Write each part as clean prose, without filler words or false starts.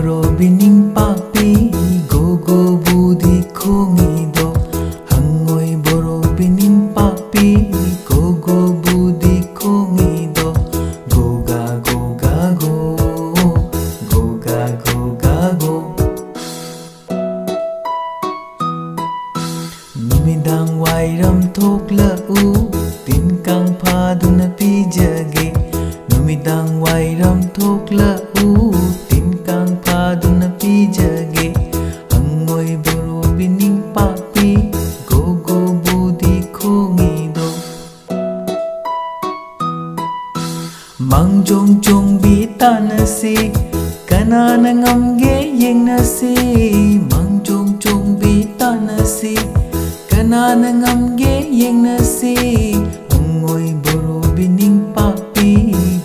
boro bining papi go go budi khongi do hangoi boro bining papi go go budi khongi do go ga go ga go go ga go ga go numidang wairam thokla'u tin kang phaduna pijage numidang wairam thokla'u tin kang phaduna pijage hangoi boro bining papi go go budi khongi do mang jong jong bi tanasi kanana ngamge yengnasi mang jong jong bi tanasi kanana ngamge yengnasi hangoi boro bining papi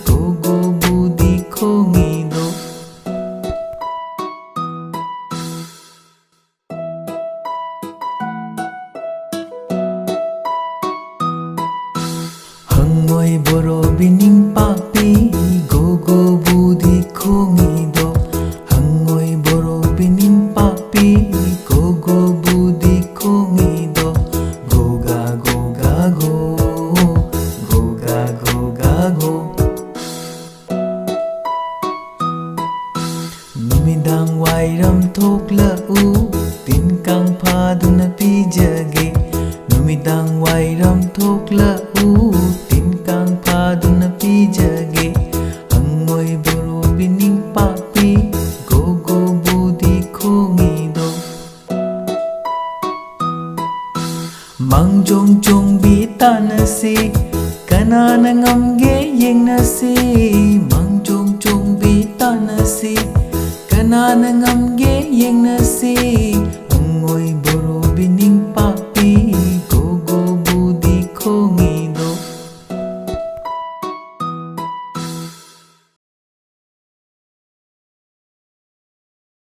go go budi khongi do hangoi boro bining papi go go budi khongi do hangoi boro bining papi go go budi khongi do go ga go ga go go ga go ga go numidang wairam thokla'u tin kang phaduna pijage numidang wairam thokla'u tin kang phaduna pijage hangoi boro bining papi go go budi khongi do mang jong jong bi tanasi kanana ngamge yengnasi mang jong jong bi tanasi kanana ngamge yengnasi hangoi boro bining